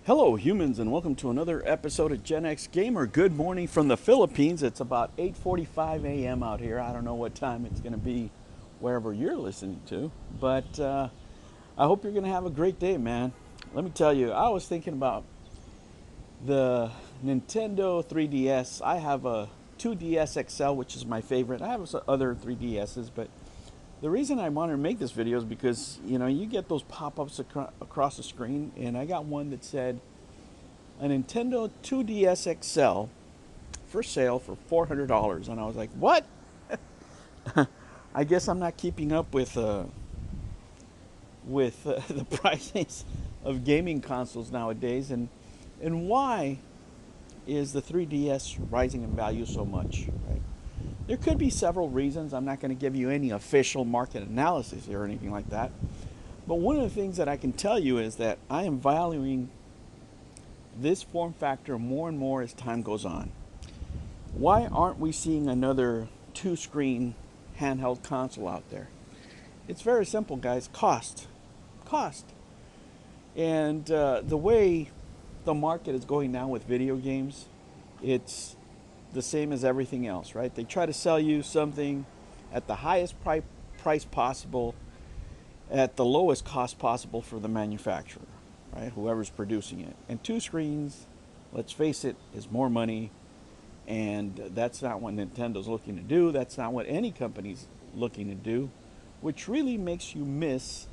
Hello humans, and welcome to another episode of Gen X Gamer. Good morning from the Philippines. It's about 8:45 a.m. out here. I don't know what time it's going to be wherever you're listening to, but I hope you're going to have a great day, man. Let me tell you, I was thinking about the Nintendo 3DS. I have a 2DS XL, which is my favorite. I have other 3DSs, but the reason I wanted to make this video is because, you get those pop-ups across the screen, and I got one that said a Nintendo 2DS XL for sale for $400, and I was like, what? I guess I'm not keeping up with the prices of gaming consoles nowadays, and why is the 3DS rising in value so much, right? There could be several reasons. I'm not going to give you any official market analysis here or anything like that. But one of the things that I can tell you is that I am valuing this form factor more and more as time goes on. Why aren't we seeing another two-screen handheld console out there? It's very simple, guys. Cost. And the way the market is going now with video games, it's the same as everything else, right? They try to sell you something at the highest price possible, at the lowest cost possible for the manufacturer, right? Whoever's producing it. And two screens, let's face it, is more money, and that's not what Nintendo's looking to do. That's not what any company's looking to do, which really makes you miss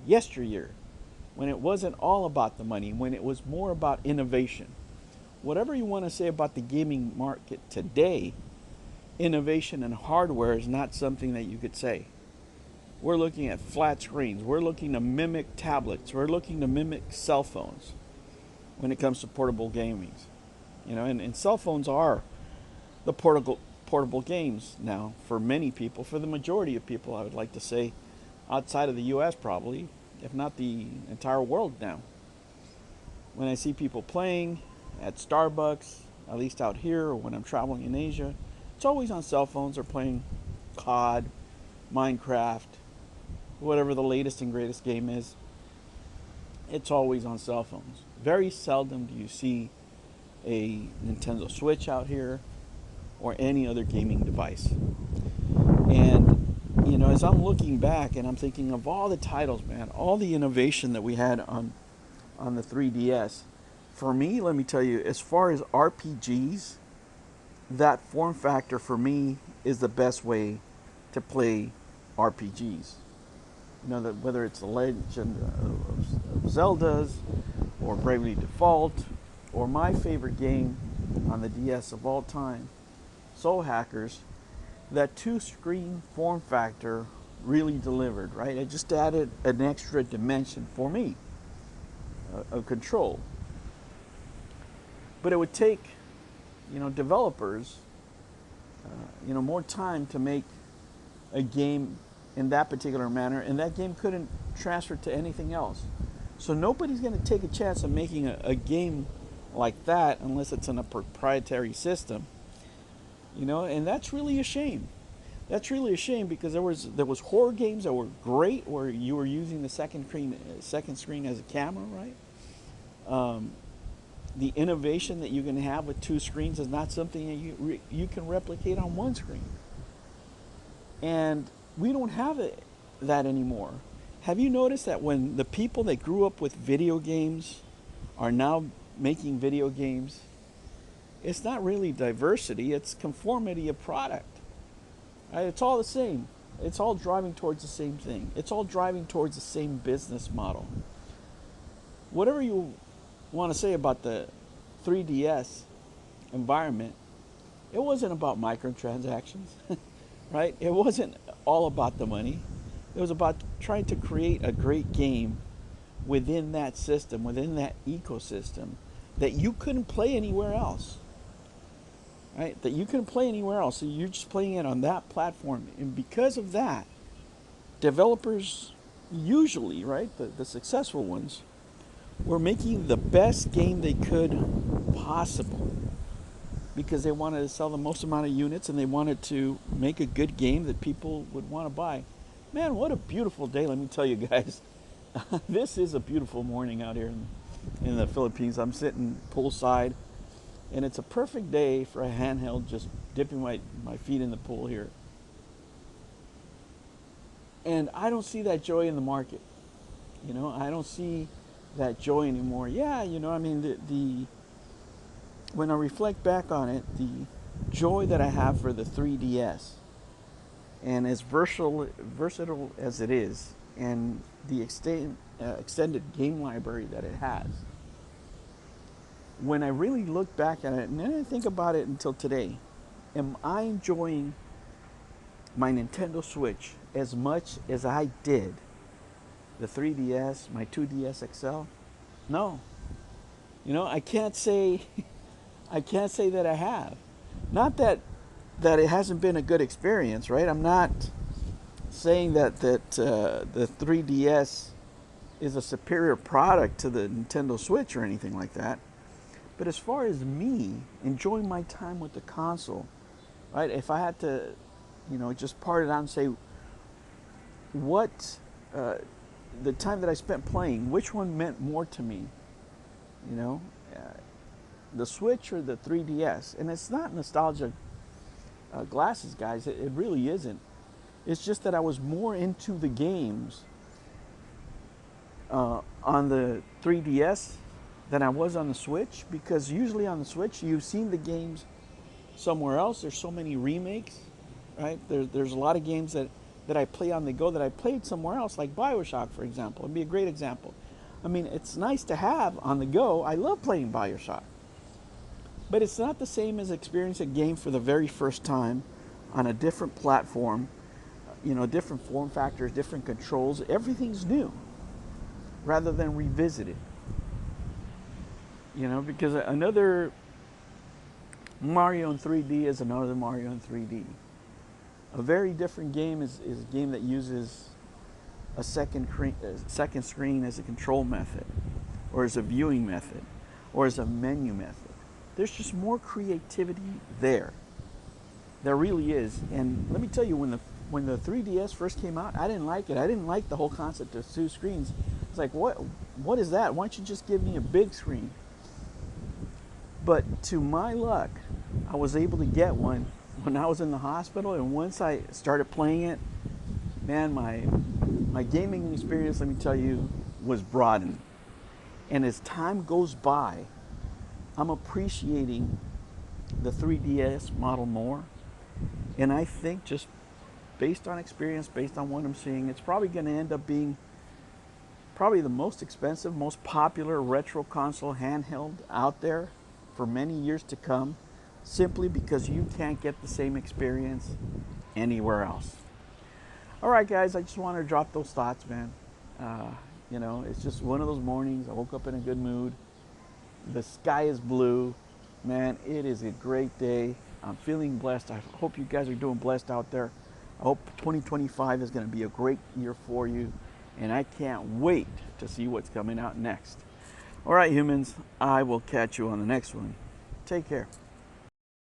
yesteryear, when it wasn't all about the money, when it was more about innovation. Whatever you want to say about the gaming market today, innovation in hardware is not something that you could say. We're looking at flat screens. We're looking to mimic tablets. We're looking to mimic cell phones when it comes to portable gaming. And cell phones are the portable games now for many people, for the majority of people, I would like to say, outside of the U.S. probably, if not the entire world now. When I see people playing at Starbucks, at least out here, or when I'm traveling in Asia, it's always on cell phones. They're playing COD, Minecraft, whatever the latest and greatest game is. It's always on cell phones. Very seldom do you see a Nintendo Switch out here or any other gaming device. And, as I'm looking back and I'm thinking of all the titles, man, all the innovation that we had on the 3DS, for me, let me tell you, as far as RPGs, that form factor for me is the best way to play RPGs. That whether it's the Legend of Zelda's or Bravely Default, or my favorite game on the DS of all time, Soul Hackers, that two-screen form factor really delivered, right? It just added an extra dimension for me of control. But it would take, developers, more time to make a game in that particular manner, and that game couldn't transfer to anything else. So nobody's going to take a chance of making a game like that unless it's in a proprietary system, and that's really a shame. That's really a shame, because there was horror games that were great where you were using the second screen as a camera, right? The innovation that you can have with two screens is not something that you can replicate on one screen. And we don't have that anymore. Have you noticed that when the people that grew up with video games are now making video games, it's not really diversity, it's conformity of product. Right? It's all the same. It's all driving towards the same thing. It's all driving towards the same business model. Whatever you want to say about the 3DS environment, it wasn't about microtransactions, right? It wasn't all about the money. It was about trying to create a great game within that system, within that ecosystem, that you couldn't play anywhere else, right? That you couldn't play anywhere else. So you're just playing it on that platform. And because of that, developers usually, right, the successful ones, were making the best game they could possible, because they wanted to sell the most amount of units and they wanted to make a good game that people would want to buy. Man, what a beautiful day, let me tell you guys. This is a beautiful morning out here in the Philippines. I'm sitting poolside, and it's a perfect day for a handheld, just dipping my feet in the pool here. And I don't see that joy in the market. I don't see that joy anymore. Yeah, I mean, the when I reflect back on it, the joy that I have for the 3DS, and as versatile as it is, and the extended game library that it has, when I really look back at it, and then I think about it until today, am I enjoying my Nintendo Switch as much as I did the 3DS, my 2DS XL? No. I can't say that I have. Not that it hasn't been a good experience, right? I'm not saying that the 3DS is a superior product to the Nintendo Switch or anything like that. But as far as me enjoying my time with the console, right? If I had to, just part it out and say what the time that I spent playing, which one meant more to me? The Switch or the 3DS? And it's not nostalgia glasses, guys. It really isn't. It's just that I was more into the games on the 3DS than I was on the Switch, because usually on the Switch you've seen the games somewhere else. There's so many remakes, right? There's a lot of games that I play on the go that I played somewhere else, like BioShock, for example. It'd be a great example. I mean, it's nice to have on the go. I love playing BioShock. But it's not the same as experiencing a game for the very first time on a different platform, different form factors, different controls. Everything's new rather than revisited. Because another Mario in 3D is another Mario in 3D. A very different game is a game that uses a second screen as a control method, or as a viewing method, or as a menu method. There's just more creativity there. There really is. And let me tell you, when the 3DS first came out, I didn't like it. I didn't like the whole concept of two screens. It's like, what is that? Why don't you just give me a big screen? But to my luck, I was able to get one when I was in the hospital, and once I started playing it, man, my gaming experience, let me tell you, was broadened. And as time goes by, I'm appreciating the 3DS model more. And I think, just based on experience, based on what I'm seeing, it's probably going to end up being probably the most expensive, most popular retro console handheld out there for many years to come, simply because you can't get the same experience anywhere else. All right, guys, I just wanted to drop those thoughts, man. It's just one of those mornings. I woke up in a good mood. The sky is blue. Man, it is a great day. I'm feeling blessed. I hope you guys are doing blessed out there. I hope 2025 is going to be a great year for you, and I can't wait to see what's coming out next. All right, humans, I will catch you on the next one. Take care.